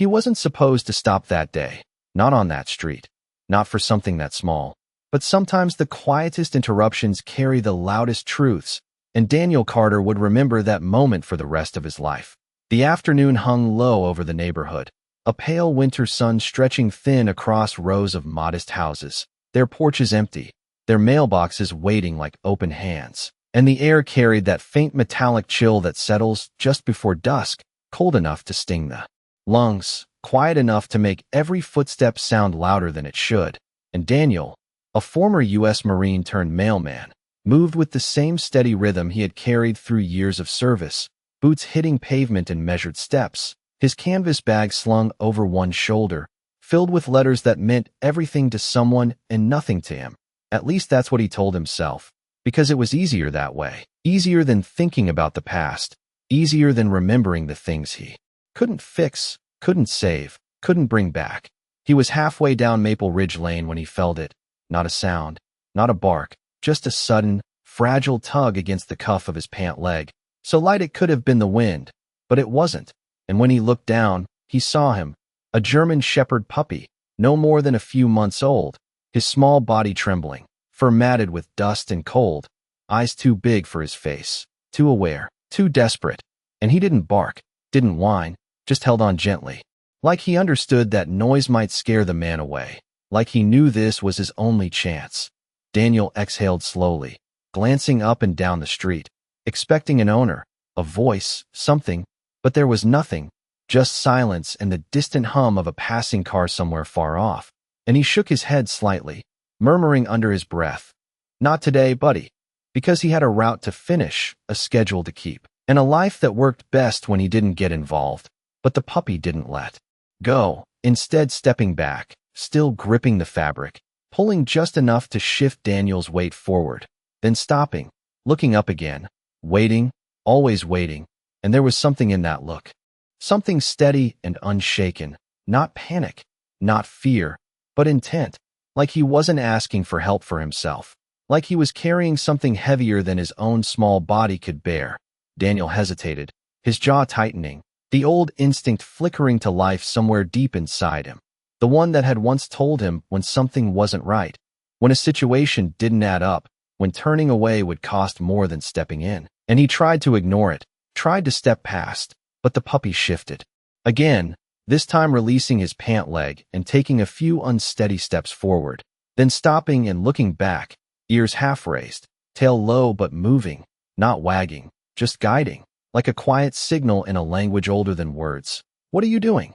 He wasn't supposed to stop that day, not on that street, not for something that small. But sometimes the quietest interruptions carry the loudest truths, and Daniel Carter would remember that moment for the rest of his life. The afternoon hung low over the neighborhood, a pale winter sun stretching thin across rows of modest houses, their porches empty, their mailboxes waiting like open hands, and the air carried that faint metallic chill that settles just before dusk, cold enough to sting the lungs, quiet enough to make every footstep sound louder than it should. And Daniel, a former U.S. Marine turned mailman, moved with the same steady rhythm he had carried through years of service, boots hitting pavement in measured steps, his canvas bag slung over one shoulder, filled with letters that meant everything to someone and nothing to him. At least that's what he told himself, because it was easier that way, easier than thinking about the past, easier than remembering the things he couldn't fix, couldn't save, couldn't bring back. He was halfway down Maple Ridge Lane when he felt it. Not a sound, not a bark, just a sudden, fragile tug against the cuff of his pant leg. So light it could have been the wind, but it wasn't. And when he looked down, he saw him, a German Shepherd puppy, no more than a few months old, his small body trembling, fur matted with dust and cold, eyes too big for his face, too aware, too desperate. And he didn't bark, didn't whine, just held on gently, like he understood that noise might scare the man away, like he knew this was his only chance. Daniel exhaled slowly, glancing up and down the street, expecting an owner, a voice, something, but there was nothing, just silence and the distant hum of a passing car somewhere far off. And he shook his head slightly, murmuring under his breath, "Not today, buddy," because he had a route to finish, a schedule to keep, and a life that worked best when he didn't get involved. But the puppy didn't let go, instead stepping back, still gripping the fabric, pulling just enough to shift Daniel's weight forward, then stopping, looking up again, waiting, always waiting. And there was something in that look, something steady and unshaken, not panic, not fear, but intent, like he wasn't asking for help for himself, like he was carrying something heavier than his own small body could bear. Daniel hesitated, his jaw tightening, the old instinct flickering to life somewhere deep inside him, the one that had once told him when something wasn't right, when a situation didn't add up, when turning away would cost more than stepping in. And he tried to ignore it, tried to step past, but the puppy shifted. Again, this time releasing his pant leg and taking a few unsteady steps forward, then stopping and looking back, ears half raised, tail low but moving, not wagging, just guiding, like a quiet signal in a language older than words. "What are you doing?"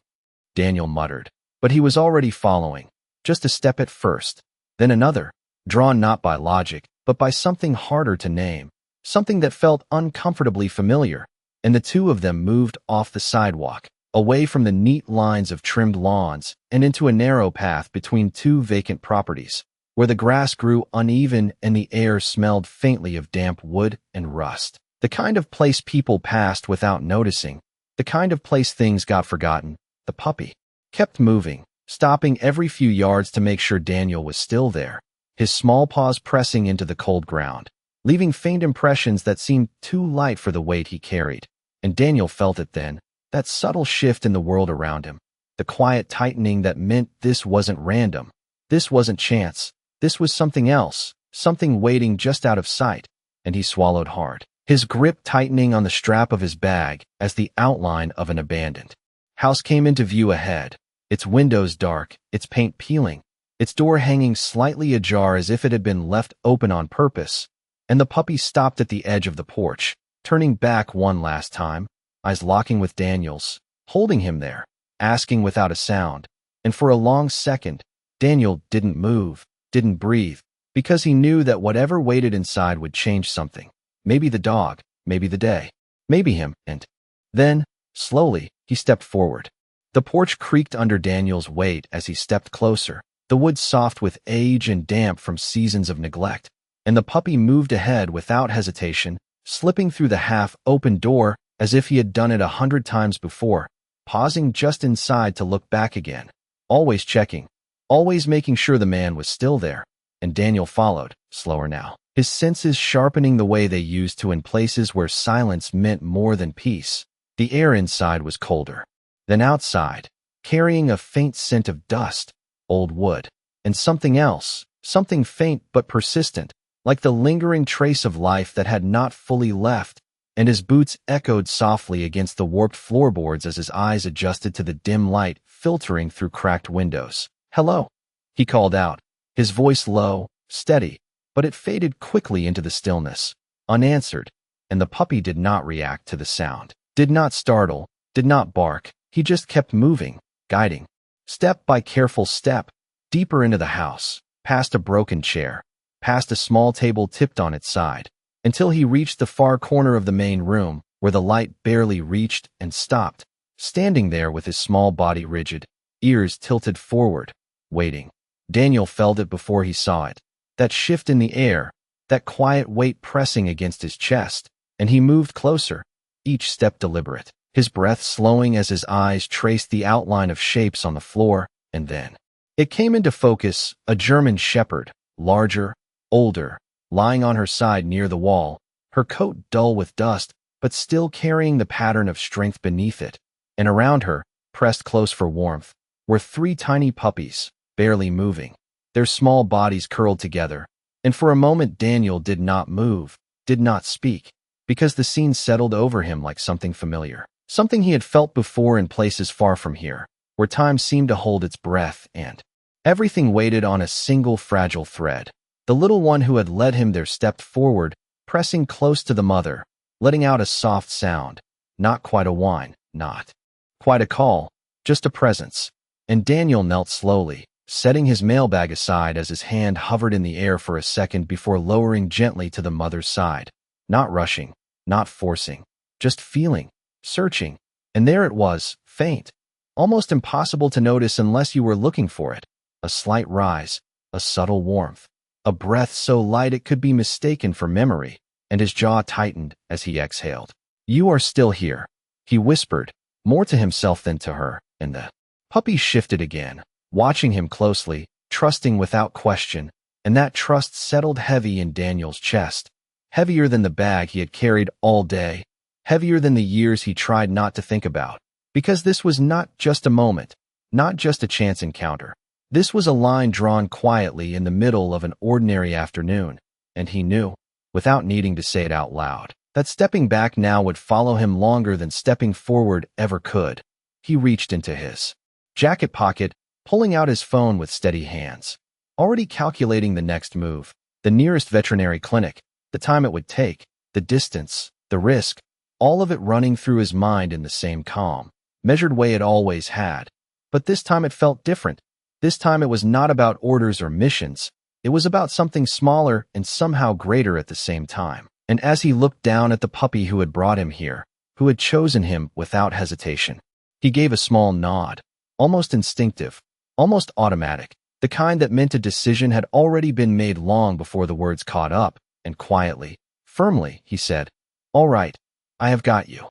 Daniel muttered, but he was already following, just a step at first, then another, drawn not by logic, but by something harder to name, something that felt uncomfortably familiar, and the two of them moved off the sidewalk, away from the neat lines of trimmed lawns and into a narrow path between two vacant properties, where the grass grew uneven and the air smelled faintly of damp wood and rust. The kind of place people passed without noticing, the kind of place things got forgotten. The puppy kept moving, stopping every few yards to make sure Daniel was still there, his small paws pressing into the cold ground, leaving faint impressions that seemed too light for the weight he carried. And Daniel felt it then, that subtle shift in the world around him, the quiet tightening that meant this wasn't random, this wasn't chance, this was something else, something waiting just out of sight. And he swallowed hard, his grip tightening on the strap of his bag as the outline of an abandoned house came into view ahead, its windows dark, its paint peeling, its door hanging slightly ajar as if it had been left open on purpose. And the puppy stopped at the edge of the porch, turning back one last time, eyes locking with Daniel's, holding him there, asking without a sound. And for a long second, Daniel didn't move, didn't breathe, because he knew that whatever waited inside would change something. Maybe the dog, maybe the day, maybe him. And then, slowly, he stepped forward. The porch creaked under Daniel's weight as he stepped closer, the wood soft with age and damp from seasons of neglect. And the puppy moved ahead without hesitation, slipping through the half-open door as if he had done it 100 times before, pausing just inside to look back again, always checking, always making sure the man was still there. And Daniel followed, slower now, his senses sharpening the way they used to in places where silence meant more than peace. The air inside was colder than outside, carrying a faint scent of dust, old wood, and something else, something faint but persistent, like the lingering trace of life that had not fully left, and his boots echoed softly against the warped floorboards as his eyes adjusted to the dim light filtering through cracked windows. "Hello," he called out, his voice low, steady, but it faded quickly into the stillness, unanswered, and the puppy did not react to the sound, did not startle, did not bark. He just kept moving, guiding, step by careful step, deeper into the house, past a broken chair, past a small table tipped on its side, until he reached the far corner of the main room, where the light barely reached, and stopped, standing there with his small body rigid, ears tilted forward, waiting. Daniel felt it before he saw it, that shift in the air, that quiet weight pressing against his chest, and he moved closer, each step deliberate, his breath slowing as his eyes traced the outline of shapes on the floor, and then it came into focus, a German shepherd, larger, older, lying on her side near the wall, her coat dull with dust, but still carrying the pattern of strength beneath it, and around her, pressed close for warmth, were three tiny puppies, barely moving, their small bodies curled together, and for a moment Daniel did not move, did not speak, because the scene settled over him like something familiar, something he had felt before in places far from here, where time seemed to hold its breath and everything waited on a single fragile thread. The little one who had led him there stepped forward, pressing close to the mother, letting out a soft sound, not quite a whine, not quite a call, just a presence. And Daniel knelt slowly, setting his mailbag aside as his hand hovered in the air for a second before lowering gently to the mother's side, not rushing, not forcing, just feeling, searching. And there it was, faint, almost impossible to notice unless you were looking for it, a slight rise, a subtle warmth, a breath so light it could be mistaken for memory, and his jaw tightened as he exhaled. "You are still here," he whispered, more to himself than to her, and the puppy shifted again, watching him closely, trusting without question, and that trust settled heavy in Daniel's chest, heavier than the bag he had carried all day, heavier than the years he tried not to think about, because this was not just a moment, not just a chance encounter. This was a line drawn quietly in the middle of an ordinary afternoon, and he knew, without needing to say it out loud, that stepping back now would follow him longer than stepping forward ever could. He reached into his jacket pocket, pulling out his phone with steady hands, already calculating the next move, the nearest veterinary clinic, the time it would take, the distance, the risk, all of it running through his mind in the same calm, measured way it always had. But this time it felt different. This time it was not about orders or missions. It was about something smaller and somehow greater at the same time. And as he looked down at the puppy who had brought him here, who had chosen him without hesitation, he gave a small nod, almost instinctive, almost automatic, the kind that meant a decision had already been made long before the words caught up, and quietly, firmly, he said, "All right, I have got you."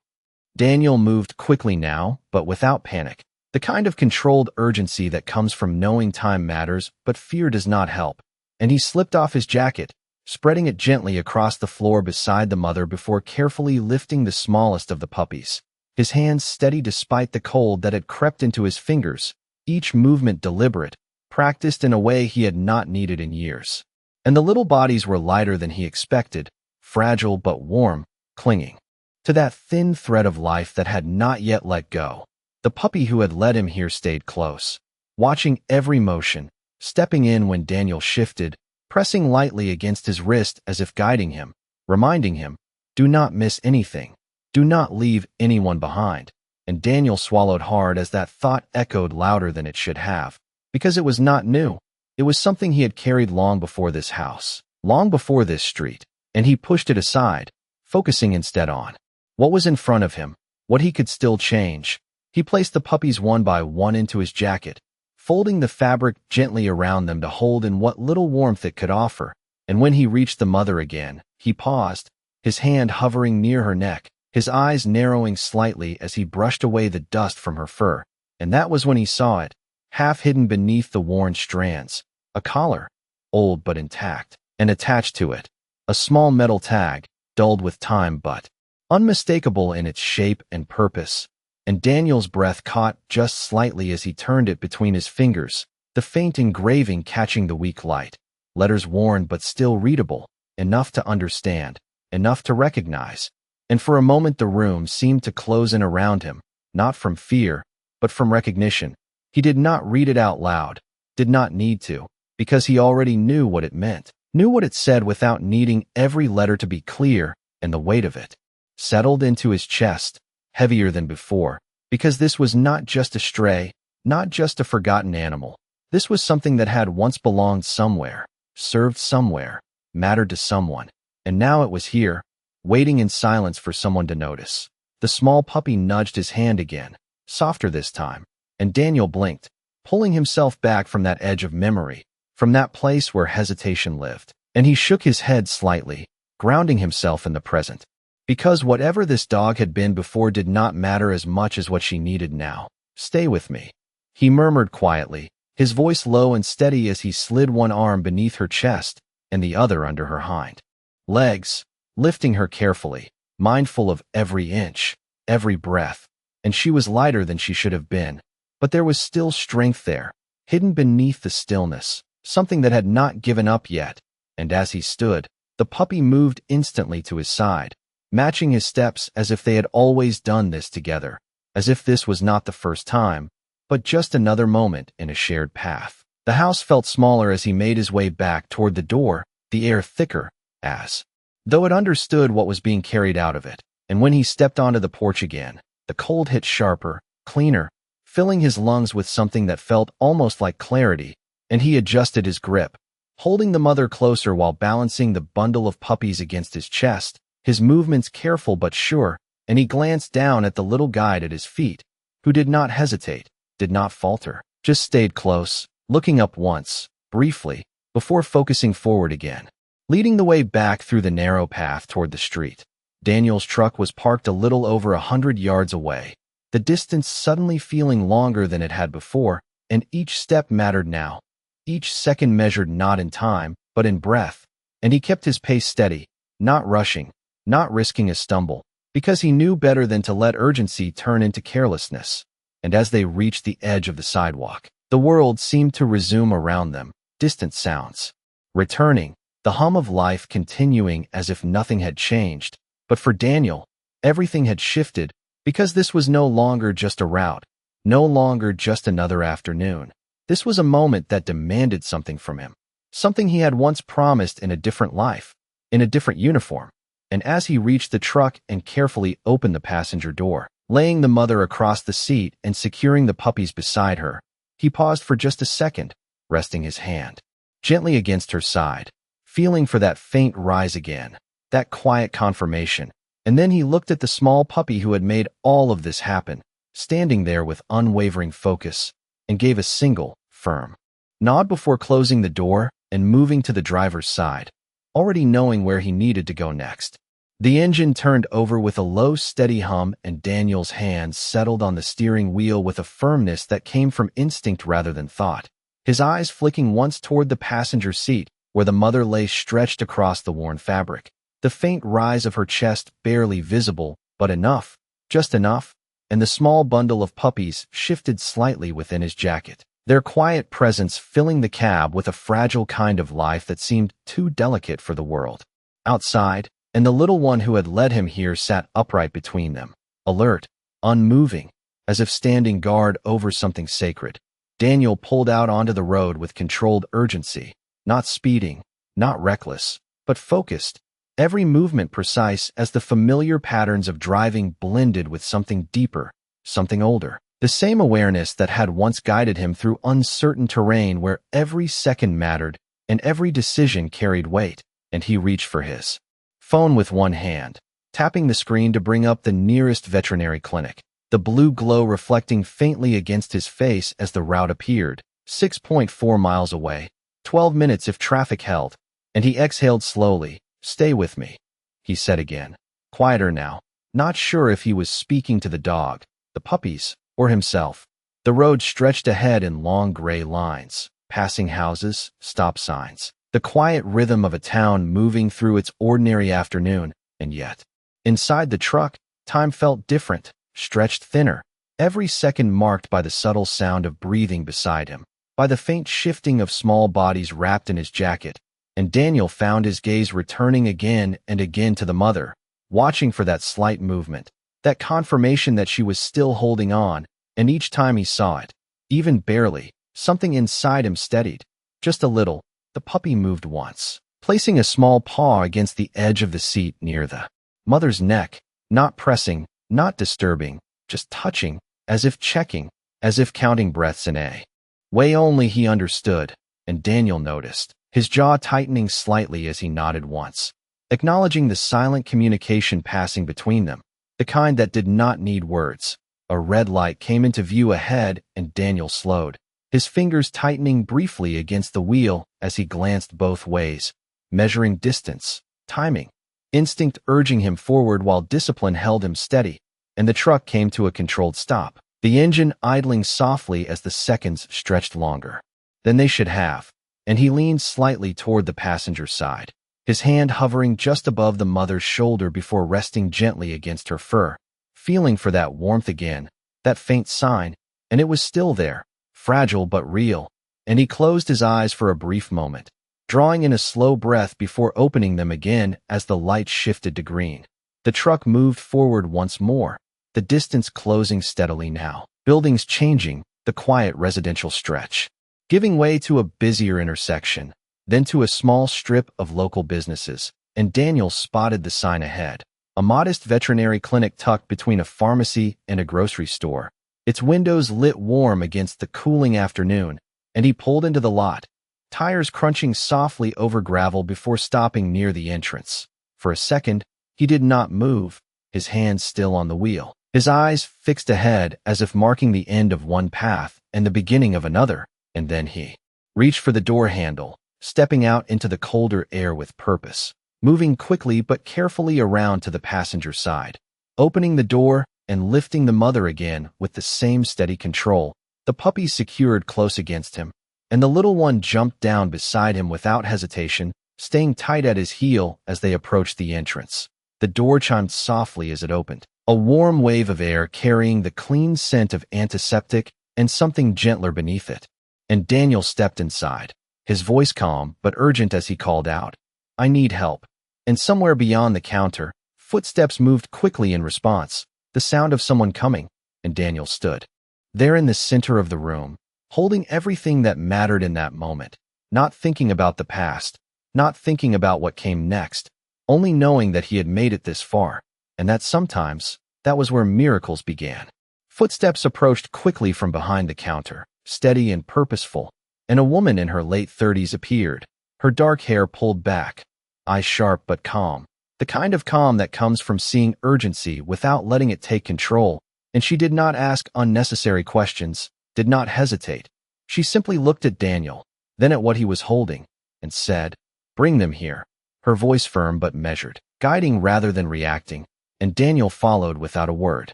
Daniel moved quickly now, but without panic. The kind of controlled urgency that comes from knowing time matters, but fear does not help. And he slipped off his jacket, spreading it gently across the floor beside the mother before carefully lifting the smallest of the puppies. His hands steady despite the cold that had crept into his fingers, each movement deliberate, practiced in a way he had not needed in years. And the little bodies were lighter than he expected, fragile but warm, clinging to that thin thread of life that had not yet let go. The puppy who had led him here stayed close, watching every motion, stepping in when Daniel shifted, pressing lightly against his wrist as if guiding him, reminding him, "Do not miss anything. Do not leave anyone behind." And Daniel swallowed hard as that thought echoed louder than it should have, because it was not new. It was something he had carried long before this house, long before this street, and he pushed it aside, focusing instead on what was in front of him, what he could still change. He placed the puppies one by one into his jacket, folding the fabric gently around them to hold in what little warmth it could offer, and when he reached the mother again, he paused, his hand hovering near her neck, his eyes narrowing slightly as he brushed away the dust from her fur, and that was when he saw it, half hidden beneath the worn strands, a collar, old but intact, and attached to it, a small metal tag, dulled with time but unmistakable in its shape and purpose. and Daniel's breath caught just slightly as he turned it between his fingers, the faint engraving catching the weak light. Letters worn but still readable, enough to understand, enough to recognize. And for a moment the room seemed to close in around him, not from fear, but from recognition. He did not read it out loud, did not need to, because he already knew what it meant, knew what it said without needing every letter to be clear, and the weight of it settled into his chest, heavier than before, because this was not just a stray, not just a forgotten animal. This was something that had once belonged somewhere, served somewhere, mattered to someone, and now it was here, waiting in silence for someone to notice. The small puppy nudged his hand again, softer this time, and Daniel blinked, pulling himself back from that edge of memory, from that place where hesitation lived, and he shook his head slightly, grounding himself in the present. Because whatever this dog had been before did not matter as much as what she needed now. "Stay with me," he murmured quietly, his voice low and steady as he slid one arm beneath her chest and the other under her hind legs, lifting her carefully, mindful of every inch, every breath. And she was lighter than she should have been, but there was still strength there, hidden beneath the stillness, something that had not given up yet. And as he stood, the puppy moved instantly to his side, matching his steps as if they had always done this together, as if this was not the first time, but just another moment in a shared path. The house felt smaller as he made his way back toward the door, the air thicker, as though it understood what was being carried out of it. And when he stepped onto the porch again, the cold hit sharper, cleaner, filling his lungs with something that felt almost like clarity, and he adjusted his grip, holding the mother closer while balancing the bundle of puppies against his chest, his movements careful but sure, and he glanced down at the little guide at his feet, who did not hesitate, did not falter, just stayed close, looking up once, briefly, before focusing forward again, leading the way back through the narrow path toward the street. Daniel's truck was parked a little over 100 yards away, the distance suddenly feeling longer than it had before, and each step mattered now. Each second measured not in time, but in breath, and he kept his pace steady, not rushing, not risking a stumble, because he knew better than to let urgency turn into carelessness. And as they reached the edge of the sidewalk, the world seemed to resume around them, distant sounds returning, the hum of life continuing as if nothing had changed. But for Daniel, everything had shifted, because this was no longer just a route, no longer just another afternoon. This was a moment that demanded something from him, something he had once promised in a different life, in a different uniform. And as he reached the truck and carefully opened the passenger door, laying the mother across the seat and securing the puppies beside her, he paused for just a second, resting his hand gently against her side, feeling for that faint rise again, that quiet confirmation. And then he looked at the small puppy who had made all of this happen, standing there with unwavering focus, and gave a single, firm nod before closing the door and moving to the driver's side, already knowing where he needed to go next. The engine turned over with a low, steady hum, and Daniel's hands settled on the steering wheel with a firmness that came from instinct rather than thought, his eyes flicking once toward the passenger seat, where the mother lay stretched across the worn fabric, the faint rise of her chest barely visible, but enough, just enough, and the small bundle of puppies shifted slightly within his jacket, their quiet presence filling the cab with a fragile kind of life that seemed too delicate for the world outside. And the little one who had led him here sat upright between them, alert, unmoving, as if standing guard over something sacred. Daniel pulled out onto the road with controlled urgency, not speeding, not reckless, but focused, every movement precise as the familiar patterns of driving blended with something deeper, something older, the same awareness that had once guided him through uncertain terrain where every second mattered and every decision carried weight. And he reached for his phone with one hand, tapping the screen to bring up the nearest veterinary clinic, the blue glow reflecting faintly against his face as the route appeared, 6.4 miles away, 12 minutes if traffic held, and he exhaled slowly. "Stay with me," he said again, quieter now, not sure if he was speaking to the dog, the puppies, or himself. The road stretched ahead in long gray lines, passing houses, stop signs, the quiet rhythm of a town moving through its ordinary afternoon, and yet, inside the truck, time felt different, stretched thinner, every second marked by the subtle sound of breathing beside him, by the faint shifting of small bodies wrapped in his jacket, and Daniel found his gaze returning again and again to the mother, watching for that slight movement, that confirmation that she was still holding on, and each time he saw it, even barely, something inside him steadied. Just a little. The puppy moved once, placing a small paw against the edge of the seat near the mother's neck, not pressing, not disturbing, just touching, as if checking, as if counting breaths in a way only he understood, and Daniel noticed, his jaw tightening slightly as he nodded once, acknowledging the silent communication passing between them, the kind that did not need words. A red light came into view ahead, and Daniel slowed, his fingers tightening briefly against the wheel as he glanced both ways, measuring distance, timing, instinct urging him forward while discipline held him steady, and the truck came to a controlled stop, the engine idling softly as the seconds stretched longer than they should have, and he leaned slightly toward the passenger side, his hand hovering just above the mother's shoulder before resting gently against her fur, feeling for that warmth again, that faint sign, and it was still there, fragile but real, and he closed his eyes for a brief moment, drawing in a slow breath before opening them again as the light shifted to green. The truck moved forward once more, the distance closing steadily now, buildings changing, the quiet residential stretch, giving way to a busier intersection, then to a small strip of local businesses, and Daniel spotted the sign ahead, a modest veterinary clinic tucked between a pharmacy and a grocery store, its windows lit warm against the cooling afternoon, and he pulled into the lot, tires crunching softly over gravel before stopping near the entrance. For a second, he did not move, his hands still on the wheel, his eyes fixed ahead as if marking the end of one path and the beginning of another, and then he reached for the door handle, stepping out into the colder air with purpose, moving quickly but carefully around to the passenger side, opening the door and lifting the mother again with the same steady control, the puppy secured close against him, and the little one jumped down beside him without hesitation, staying tight at his heel as they approached the entrance. The door chimed softly as it opened, a warm wave of air carrying the clean scent of antiseptic and something gentler beneath it, and Daniel stepped inside, his voice calm but urgent as he called out, "I need help." And somewhere beyond the counter, footsteps moved quickly in response, the sound of someone coming, and Daniel stood there in the center of the room, holding everything that mattered in that moment, not thinking about the past, not thinking about what came next, only knowing that he had made it this far, and that sometimes that was where miracles began. Footsteps approached quickly from behind the counter, steady and purposeful, and a woman in her late 30s appeared, her dark hair pulled back, eyes sharp but calm, the kind of calm that comes from seeing urgency without letting it take control, and she did not ask unnecessary questions, did not hesitate. She simply looked at Daniel, then at what he was holding, and said, "Bring them here," her voice firm but measured, guiding rather than reacting, and Daniel followed without a word,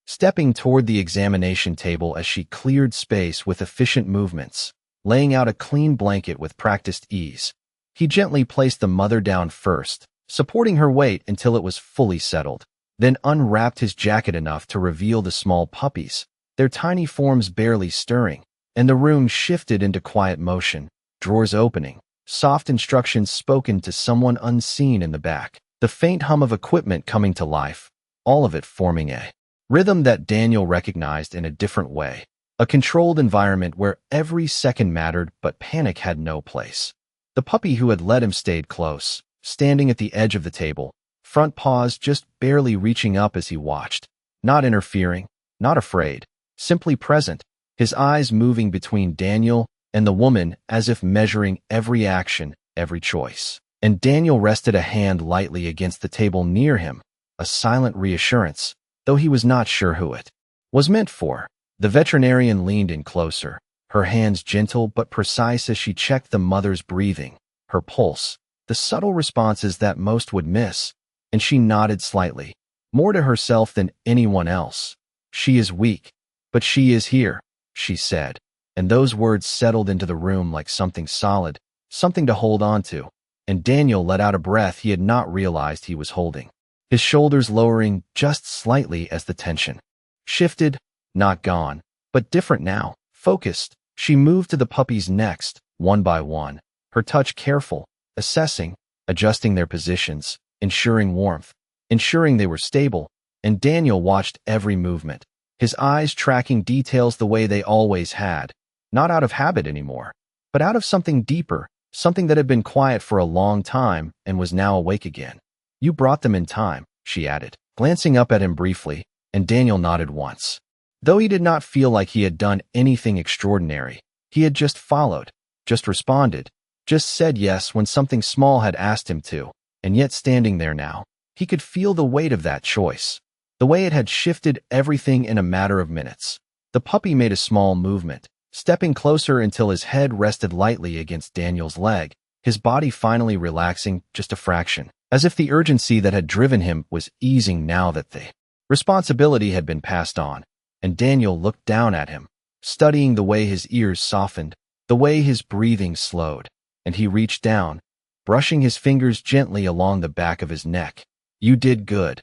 stepping toward the examination table as she cleared space with efficient movements, laying out a clean blanket with practiced ease. He gently placed the mother down first, supporting her weight until it was fully settled, then unwrapped his jacket enough to reveal the small puppies, their tiny forms barely stirring, and the room shifted into quiet motion, drawers opening, soft instructions spoken to someone unseen in the back, the faint hum of equipment coming to life, all of it forming a rhythm that Daniel recognized in a different way, a controlled environment where every second mattered but panic had no place. The puppy who had led him stayed close, standing at the edge of the table, front paws just barely reaching up as he watched, not interfering, not afraid, simply present, his eyes moving between Daniel and the woman as if measuring every action, every choice. And Daniel rested a hand lightly against the table near him, a silent reassurance, though he was not sure who it was meant for. The veterinarian leaned in closer, her hands gentle but precise as she checked the mother's breathing, her pulse, the subtle responses that most would miss, and she nodded slightly, more to herself than anyone else. "She is weak, but she is here," she said, and those words settled into the room like something solid, something to hold on to, and Daniel let out a breath he had not realized he was holding, his shoulders lowering just slightly as the tension shifted, not gone, but different now, focused. She moved to the puppies next, one by one, her touch careful, assessing, adjusting their positions, ensuring warmth, ensuring they were stable, and Daniel watched every movement, his eyes tracking details the way they always had, not out of habit anymore, but out of something deeper, something that had been quiet for a long time and was now awake again. You brought them in time, she added, glancing up at him briefly, and Daniel nodded once. Though he did not feel like he had done anything extraordinary, he had just followed, just responded, just said yes when something small had asked him to, and yet standing there now, he could feel the weight of that choice, the way it had shifted everything in a matter of minutes. The puppy made a small movement, stepping closer until his head rested lightly against Daniel's leg, his body finally relaxing just a fraction, as if the urgency that had driven him was easing now that the responsibility had been passed on. And Daniel looked down at him, studying the way his ears softened, the way his breathing slowed, and he reached down, brushing his fingers gently along the back of his neck. "You did good,"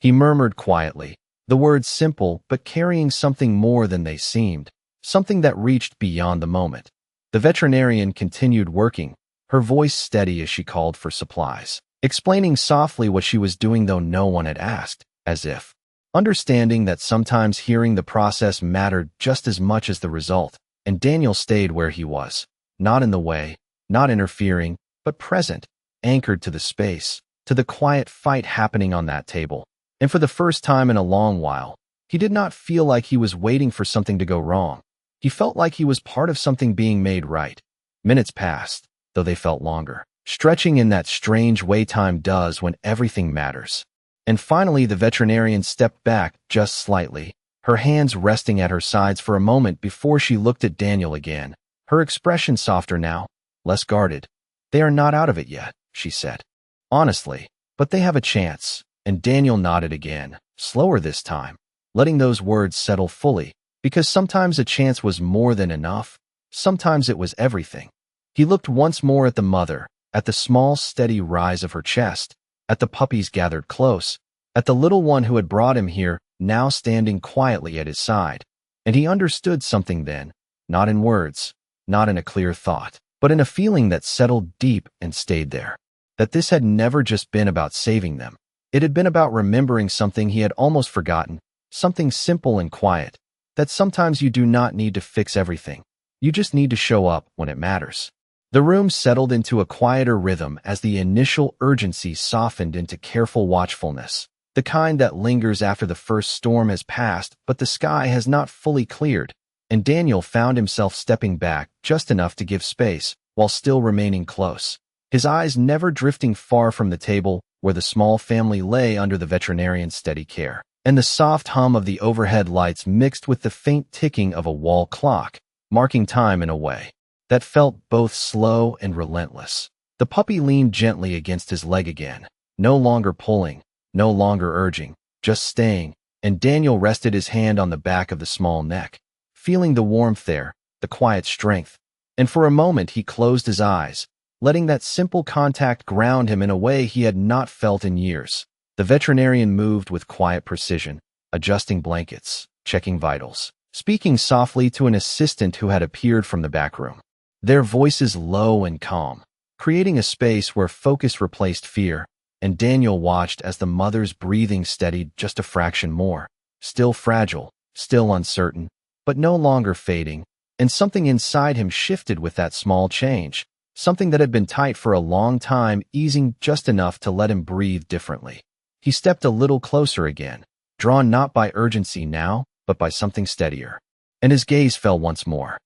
he murmured quietly, the words simple but carrying something more than they seemed, something that reached beyond the moment. The veterinarian continued working, her voice steady as she called for supplies, explaining softly what she was doing though no one had asked, as if understanding that sometimes hearing the process mattered just as much as the result. And Daniel stayed where he was, not in the way, not interfering, but present, anchored to the space, to the quiet fight happening on that table. And for the first time in a long while, he did not feel like he was waiting for something to go wrong. He felt like he was part of something being made right. Minutes passed, though they felt longer, stretching in that strange way time does when everything matters. And finally the veterinarian stepped back just slightly, her hands resting at her sides for a moment before she looked at Daniel again, her expression softer now, less guarded. "They are not out of it yet," she said. "Honestly, but they have a chance." And Daniel nodded again, slower this time, letting those words settle fully, because sometimes a chance was more than enough, sometimes it was everything. He looked once more at the mother, at the small steady rise of her chest, at the puppies gathered close, at the little one who had brought him here, now standing quietly at his side. And he understood something then, not in words, not in a clear thought, but in a feeling that settled deep and stayed there. That this had never just been about saving them. It had been about remembering something he had almost forgotten, something simple and quiet, that sometimes you do not need to fix everything. You just need to show up when it matters. The room settled into a quieter rhythm as the initial urgency softened into careful watchfulness, the kind that lingers after the first storm has passed but the sky has not fully cleared, and Daniel found himself stepping back just enough to give space while still remaining close, his eyes never drifting far from the table where the small family lay under the veterinarian's steady care, and the soft hum of the overhead lights mixed with the faint ticking of a wall clock, marking time in a way that felt both slow and relentless. The puppy leaned gently against his leg again, no longer pulling, no longer urging, just staying, and Daniel rested his hand on the back of the small neck, feeling the warmth there, the quiet strength, and for a moment he closed his eyes, letting that simple contact ground him in a way he had not felt in years. The veterinarian moved with quiet precision, adjusting blankets, checking vitals, speaking softly to an assistant who had appeared from the back room, their voices low and calm, creating a space where focus replaced fear. And Daniel watched as the mother's breathing steadied just a fraction more, still fragile, still uncertain, but no longer fading, and something inside him shifted with that small change, something that had been tight for a long time easing just enough to let him breathe differently. He stepped a little closer again, drawn not by urgency now, but by something steadier, and his gaze fell once more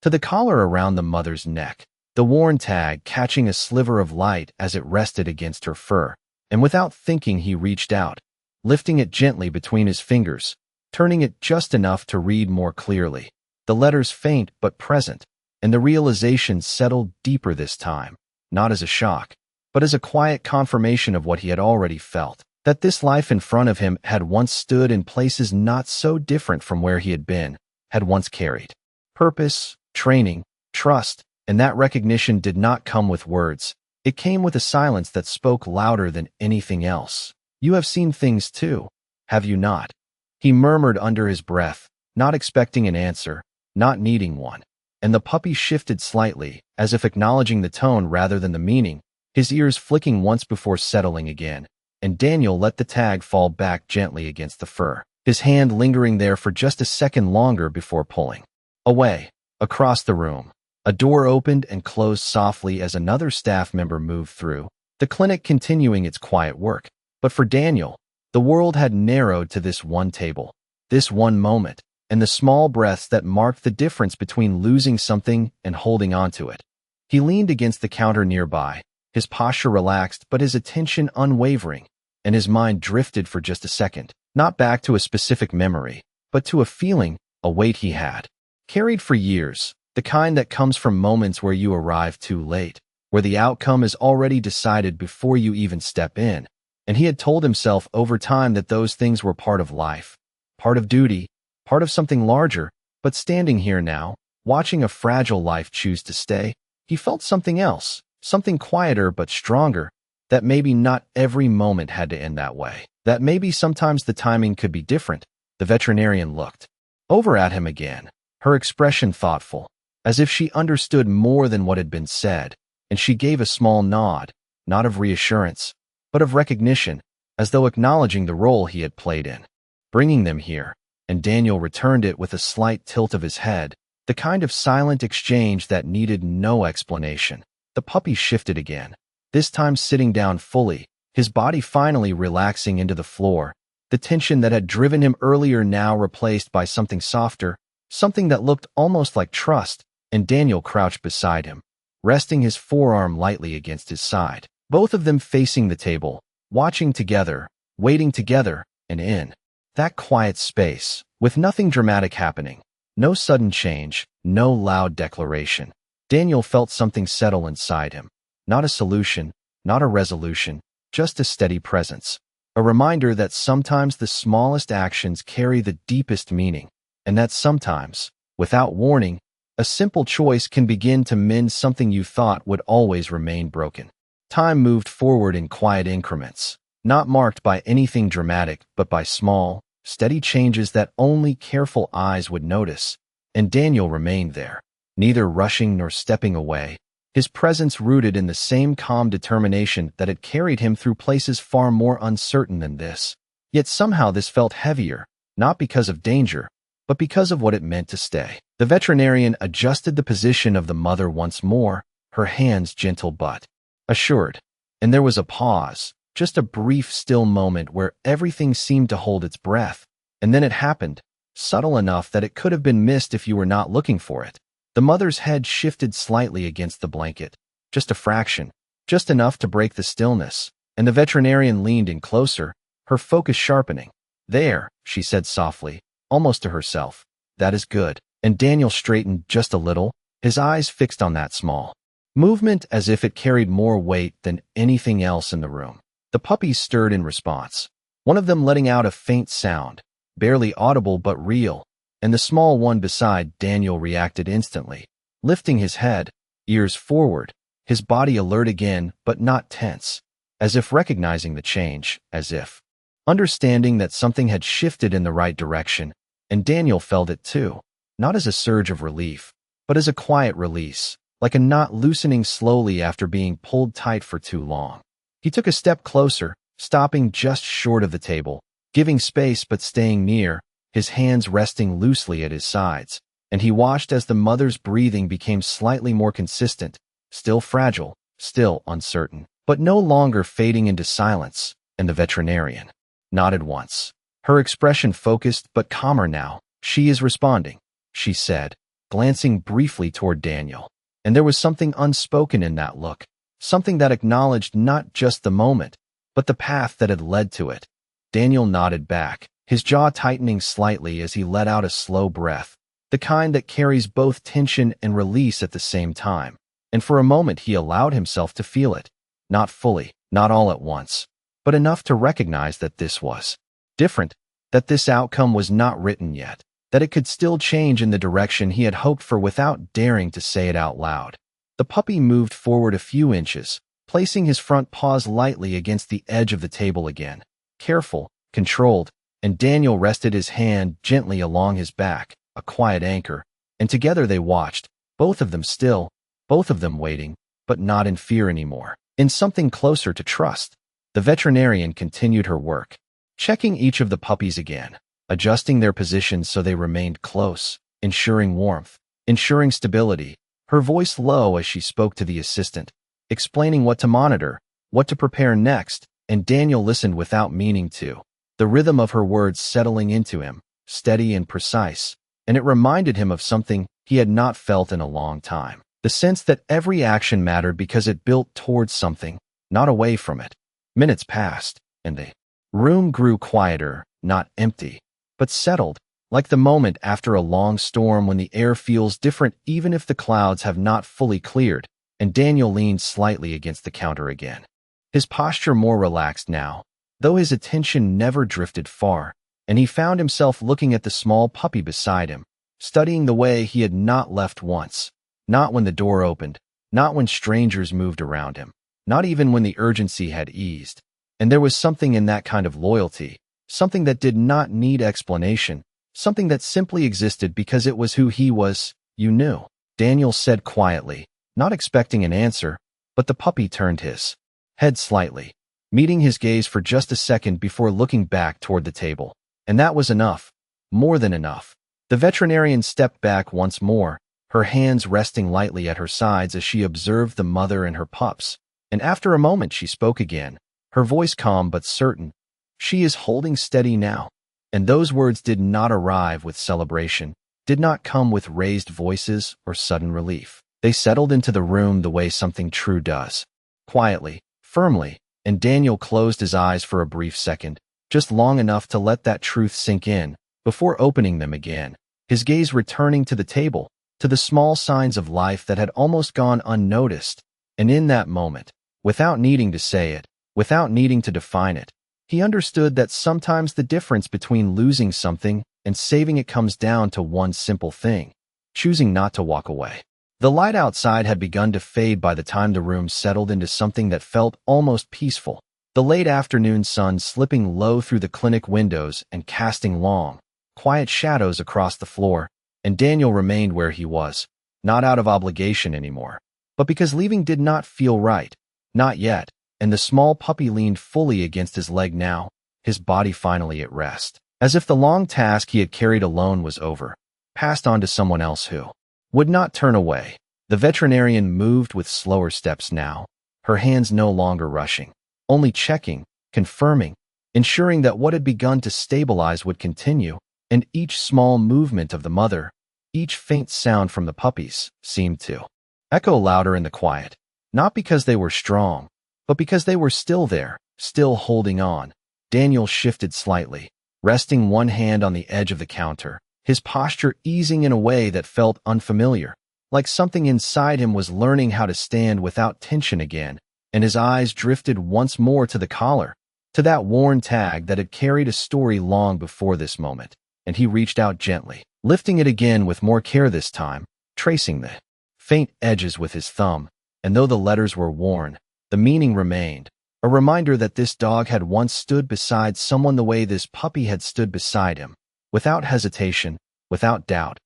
to the collar around the mother's neck, the worn tag catching a sliver of light as it rested against her fur, and without thinking he reached out, lifting it gently between his fingers, turning it just enough to read more clearly, the letters faint but present, and the realization settled deeper this time, not as a shock, but as a quiet confirmation of what he had already felt, that this life in front of him had once stood in places not so different from where he had been, had once carried purpose, training, trust, and that recognition did not come with words. It came with a silence that spoke louder than anything else. "You have seen things too, have you not?" he murmured under his breath, not expecting an answer, not needing one. And the puppy shifted slightly, as if acknowledging the tone rather than the meaning, his ears flicking once before settling again, and Daniel let the tag fall back gently against the fur, his hand lingering there for just a second longer before pulling away. Across the room, a door opened and closed softly as another staff member moved through, the clinic continuing its quiet work. But for Daniel, the world had narrowed to this one table, this one moment, and the small breaths that marked the difference between losing something and holding on to it. He leaned against the counter nearby, his posture relaxed but his attention unwavering, and his mind drifted for just a second, not back to a specific memory, but to a feeling, a weight he had carried for years, the kind that comes from moments where you arrive too late, where the outcome is already decided before you even step in. And he had told himself over time that those things were part of life, part of duty, part of something larger. But standing here now, watching a fragile life choose to stay, he felt something else, something quieter but stronger, that maybe not every moment had to end that way, that maybe sometimes the timing could be different. The veterinarian looked over at him again, her expression thoughtful, as if she understood more than what had been said, and she gave a small nod, not of reassurance, but of recognition, as though acknowledging the role he had played in bringing them here. And Daniel returned it with a slight tilt of his head, the kind of silent exchange that needed no explanation. The puppy shifted again, this time sitting down fully, his body finally relaxing into the floor, the tension that had driven him earlier now replaced by something softer, something that looked almost like trust. And Daniel crouched beside him, resting his forearm lightly against his side, both of them facing the table, watching together, waiting together, and in that quiet space, with nothing dramatic happening, no sudden change, no loud declaration, Daniel felt something settle inside him. Not a solution, not a resolution, just a steady presence. A reminder that sometimes the smallest actions carry the deepest meaning, and that sometimes, without warning, a simple choice can begin to mend something you thought would always remain broken. Time moved forward in quiet increments, not marked by anything dramatic but by small, steady changes that only careful eyes would notice. And Daniel remained there, neither rushing nor stepping away, his presence rooted in the same calm determination that had carried him through places far more uncertain than this. Yet somehow this felt heavier, not because of danger, but because of what it meant to stay. The veterinarian adjusted the position of the mother once more, her hands gentle but assured. And there was a pause, just a brief still moment where everything seemed to hold its breath. And then it happened, subtle enough that it could have been missed if you were not looking for it. The mother's head shifted slightly against the blanket, just a fraction, just enough to break the stillness, and the veterinarian leaned in closer, her focus sharpening. "There," she said softly, almost to herself. "That is good." And Daniel straightened just a little, his eyes fixed on that small movement as if it carried more weight than anything else in the room. The puppies stirred in response, one of them letting out a faint sound, barely audible but real, and the small one beside Daniel reacted instantly, lifting his head, ears forward, his body alert again but not tense, as if recognizing the change, as if understanding that something had shifted in the right direction. And Daniel felt it too, not as a surge of relief, but as a quiet release, like a knot loosening slowly after being pulled tight for too long. He took a step closer, stopping just short of the table, giving space but staying near, his hands resting loosely at his sides, and he watched as the mother's breathing became slightly more consistent, still fragile, still uncertain, but no longer fading into silence. And the veterinarian nodded once, her expression focused but calmer now. "She is responding," she said, glancing briefly toward Daniel. And there was something unspoken in that look, something that acknowledged not just the moment, but the path that had led to it. Daniel nodded back, his jaw tightening slightly as he let out a slow breath, the kind that carries both tension and release at the same time. And for a moment he allowed himself to feel it, not fully, not all at once, but enough to recognize that this was different, that this outcome was not written yet, that it could still change in the direction he had hoped for without daring to say it out loud. The puppy moved forward a few inches, placing his front paws lightly against the edge of the table again, careful, controlled, and Daniel rested his hand gently along his back, a quiet anchor, and together they watched, both of them still, both of them waiting, but not in fear anymore, in something closer to trust. The veterinarian continued her work, checking each of the puppies again, adjusting their positions so they remained close, ensuring warmth, ensuring stability, her voice low as she spoke to the assistant, explaining what to monitor, what to prepare next, and Daniel listened without meaning to, the rhythm of her words settling into him, steady and precise, and it reminded him of something he had not felt in a long time, the sense that every action mattered because it built towards something, not away from it. Minutes passed, and the room grew quieter, not empty, but settled, like the moment after a long storm when the air feels different even if the clouds have not fully cleared, and Daniel leaned slightly against the counter again. His posture more relaxed now, though his attention never drifted far, and he found himself looking at the small puppy beside him, studying the way he had not left once, not when the door opened, not when strangers moved around him, not even when the urgency had eased. And there was something in that kind of loyalty, something that did not need explanation, something that simply existed because it was who he was, you knew. Daniel said quietly, not expecting an answer, but the puppy turned his head slightly, meeting his gaze for just a second before looking back toward the table. And that was enough, more than enough. The veterinarian stepped back once more, her hands resting lightly at her sides as she observed the mother and her pups. And after a moment she spoke again, her voice calm but certain. She is holding steady now. And those words did not arrive with celebration, did not come with raised voices or sudden relief. They settled into the room the way something true does, quietly, firmly, and Daniel closed his eyes for a brief second, just long enough to let that truth sink in, before opening them again, his gaze returning to the table, to the small signs of life that had almost gone unnoticed. And in that moment, without needing to say it, without needing to define it, he understood that sometimes the difference between losing something and saving it comes down to one simple thing: choosing not to walk away. The light outside had begun to fade by the time the room settled into something that felt almost peaceful, the late afternoon sun slipping low through the clinic windows and casting long, quiet shadows across the floor, and Daniel remained where he was, not out of obligation anymore, but because leaving did not feel right, not yet, and the small puppy leaned fully against his leg now, his body finally at rest, as if the long task he had carried alone was over, passed on to someone else who would not turn away. The veterinarian moved with slower steps now, her hands no longer rushing, only checking, confirming, ensuring that what had begun to stabilize would continue, and each small movement of the mother, each faint sound from the puppies, seemed to echo louder in the quiet, not because they were strong, but because they were still there, still holding on. Daniel shifted slightly, resting one hand on the edge of the counter, his posture easing in a way that felt unfamiliar, like something inside him was learning how to stand without tension again, and his eyes drifted once more to the collar, to that worn tag that had carried a story long before this moment, and he reached out gently, lifting it again with more care this time, tracing the faint edges with his thumb, and though the letters were worn, the meaning remained, a reminder that this dog had once stood beside someone the way this puppy had stood beside him, without hesitation, without doubt.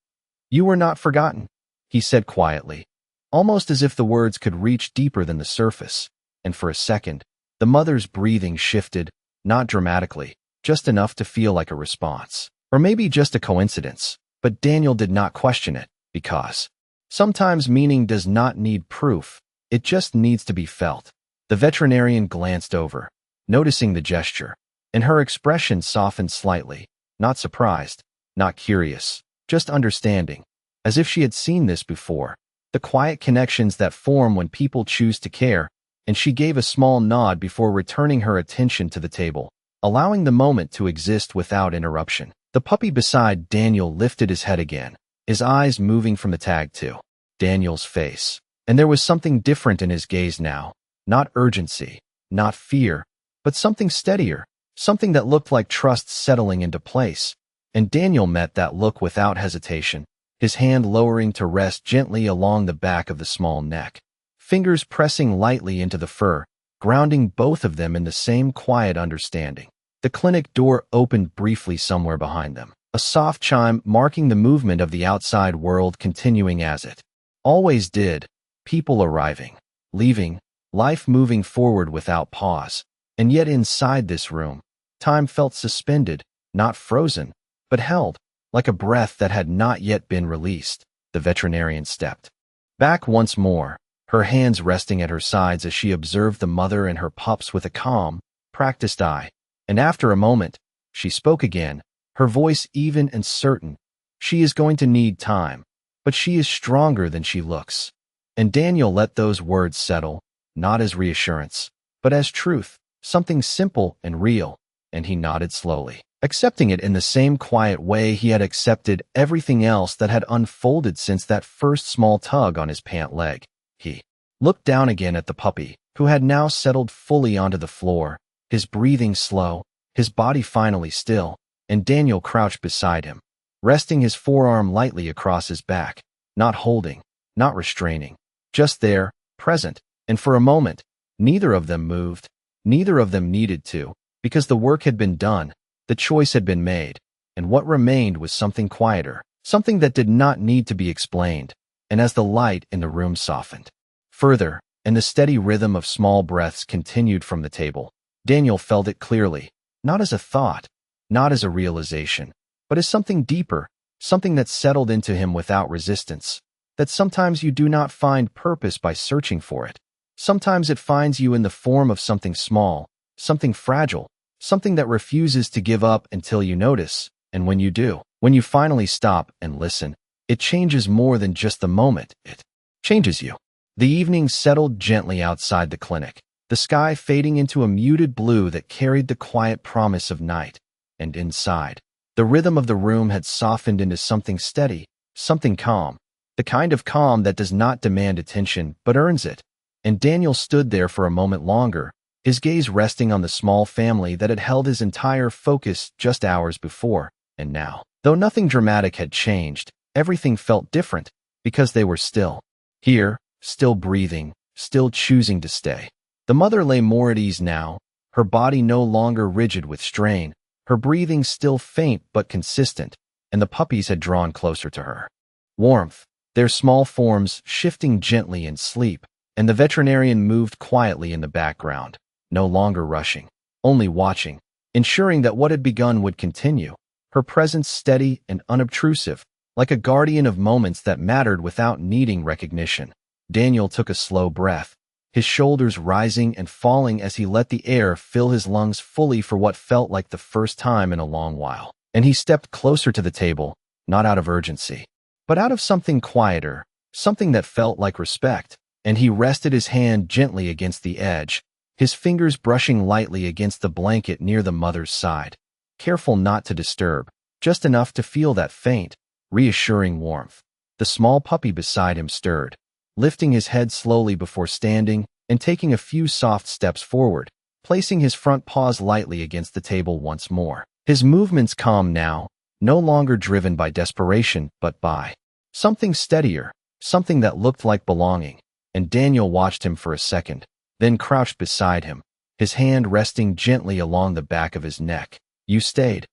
"You were not forgotten," he said quietly, almost as if the words could reach deeper than the surface, and for a second, the mother's breathing shifted, not dramatically, just enough to feel like a response. Or maybe just a coincidence, but Daniel did not question it, because sometimes meaning does not need proof, it just needs to be felt. The veterinarian glanced over, noticing the gesture, and her expression softened slightly, not surprised, not curious, just understanding, as if she had seen this before, the quiet connections that form when people choose to care, and she gave a small nod before returning her attention to the table, allowing the moment to exist without interruption. The puppy beside Daniel lifted his head again, his eyes moving from the tag to Daniel's face, and there was something different in his gaze now, not urgency, not fear, but something steadier, something that looked like trust settling into place, and Daniel met that look without hesitation, his hand lowering to rest gently along the back of the small neck, fingers pressing lightly into the fur, grounding both of them in the same quiet understanding. The clinic door opened briefly somewhere behind them, a soft chime marking the movement of the outside world continuing as it always did, people arriving, leaving, life moving forward without pause. And yet inside this room, time felt suspended, not frozen, but held, like a breath that had not yet been released. The veterinarian stepped back once more, her hands resting at her sides as she observed the mother and her pups with a calm, practiced eye. And after a moment, she spoke again, her voice even and certain. She is going to need time, but she is stronger than she looks. And Daniel let those words settle, not as reassurance, but as truth, something simple and real, and he nodded slowly, accepting it in the same quiet way he had accepted everything else that had unfolded since that first small tug on his pant leg. He looked down again at the puppy, who had now settled fully onto the floor, his breathing slow, his body finally still, and Daniel crouched beside him, resting his forearm lightly across his back, not holding, not restraining, just there, present, and for a moment, neither of them moved, neither of them needed to, because the work had been done, the choice had been made, and what remained was something quieter, something that did not need to be explained. And as the light in the room softened further, and the steady rhythm of small breaths continued from the table, Daniel felt it clearly, not as a thought, not as a realization, but as something deeper, something that settled into him without resistance, that sometimes you do not find purpose by searching for it. Sometimes it finds you in the form of something small, something fragile, something that refuses to give up until you notice, and when you do, when you finally stop and listen, it changes more than just the moment, it changes you. The evening settled gently outside the clinic, the sky fading into a muted blue that carried the quiet promise of night, and inside, the rhythm of the room had softened into something steady, something calm, the kind of calm that does not demand attention but earns it. And Daniel stood there for a moment longer, his gaze resting on the small family that had held his entire focus just hours before, and now, though nothing dramatic had changed, everything felt different, because they were still here, still breathing, still choosing to stay. The mother lay more at ease now, her body no longer rigid with strain, her breathing still faint but consistent, and the puppies had drawn closer to her. Warmth, their small forms shifting gently in sleep, and the veterinarian moved quietly in the background, no longer rushing, only watching, ensuring that what had begun would continue, her presence steady and unobtrusive, like a guardian of moments that mattered without needing recognition. Daniel took a slow breath, his shoulders rising and falling as he let the air fill his lungs fully for what felt like the first time in a long while. And he stepped closer to the table, not out of urgency, but out of something quieter, something that felt like respect. And he rested his hand gently against the edge, his fingers brushing lightly against the blanket near the mother's side, careful not to disturb, just enough to feel that faint, reassuring warmth. The small puppy beside him stirred, lifting his head slowly before standing and taking a few soft steps forward, placing his front paws lightly against the table once more. His movements calm now, no longer driven by desperation but by something steadier, something that looked like belonging. And Daniel watched him for a second, then crouched beside him, his hand resting gently along the back of his neck. "You stayed,"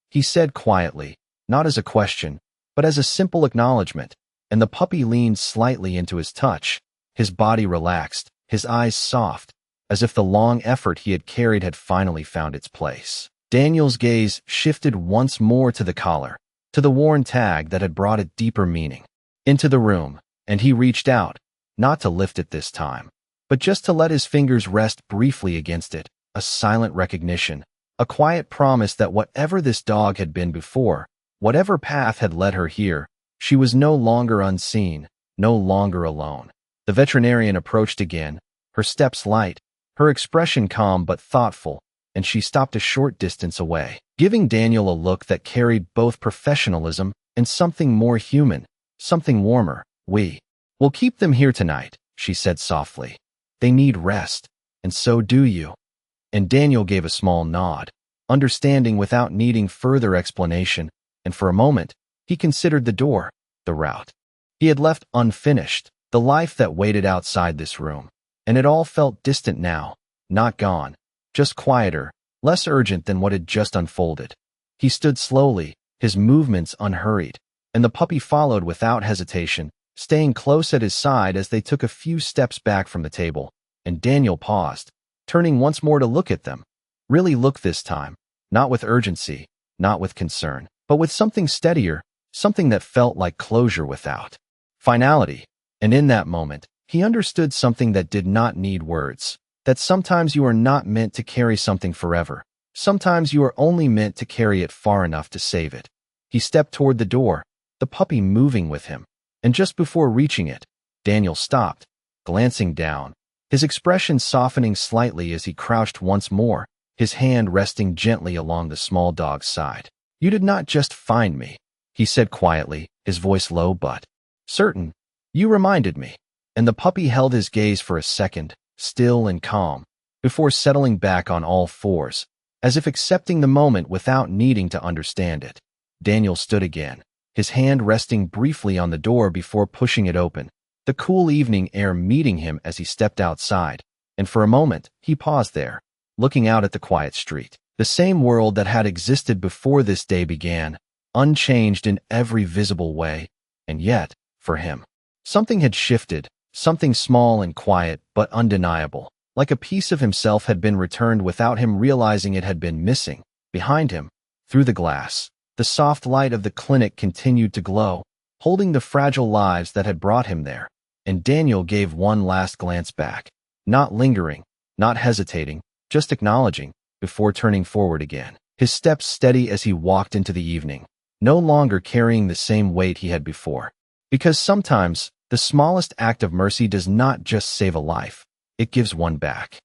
he said quietly, not as a question, but as a simple acknowledgement, and the puppy leaned slightly into his touch, his body relaxed, his eyes soft, as if the long effort he had carried had finally found its place. Daniel's gaze shifted once more to the collar, to the worn tag that had brought a deeper meaning into the room, and he reached out, not to lift it this time, but just to let his fingers rest briefly against it, a silent recognition, a quiet promise that whatever this dog had been before, whatever path had led her here, she was no longer unseen, no longer alone. The veterinarian approached again, her steps light, her expression calm but thoughtful, and she stopped a short distance away, giving Daniel a look that carried both professionalism and something more human, something warmer. "We'll keep them here tonight," she said softly. "They need rest, and so do you." And Daniel gave a small nod, understanding without needing further explanation, and for a moment, he considered the door, the route he had left unfinished, the life that waited outside this room, and it all felt distant now, not gone, just quieter, less urgent than what had just unfolded. He stood slowly, his movements unhurried, and the puppy followed without hesitation, staying close at his side as they took a few steps back from the table, and Daniel paused, turning once more to look at them. Really look this time, not with urgency, not with concern, but with something steadier, something that felt like closure without finality. And in that moment, he understood something that did not need words, that sometimes you are not meant to carry something forever. Sometimes you are only meant to carry it far enough to save it. He stepped toward the door, the puppy moving with him, and just before reaching it, Daniel stopped, glancing down, his expression softening slightly as he crouched once more, his hand resting gently along the small dog's side. "You did not just find me," he said quietly, his voice low but certain. "You reminded me." And the puppy held his gaze for a second, still and calm, before settling back on all fours, as if accepting the moment without needing to understand it. Daniel stood again, his hand resting briefly on the door before pushing it open, the cool evening air meeting him as he stepped outside, and for a moment he paused there, looking out at the quiet street. The same world that had existed before this day began, unchanged in every visible way, and yet, for him, something had shifted, something small and quiet but undeniable, like a piece of himself had been returned without him realizing it had been missing. Behind him, through the glass, the soft light of the clinic continued to glow, holding the fragile lives that had brought him there, and Daniel gave one last glance back, not lingering, not hesitating, just acknowledging, before turning forward again, his steps steady as he walked into the evening, no longer carrying the same weight he had before. Because sometimes, the smallest act of mercy does not just save a life, it gives one back.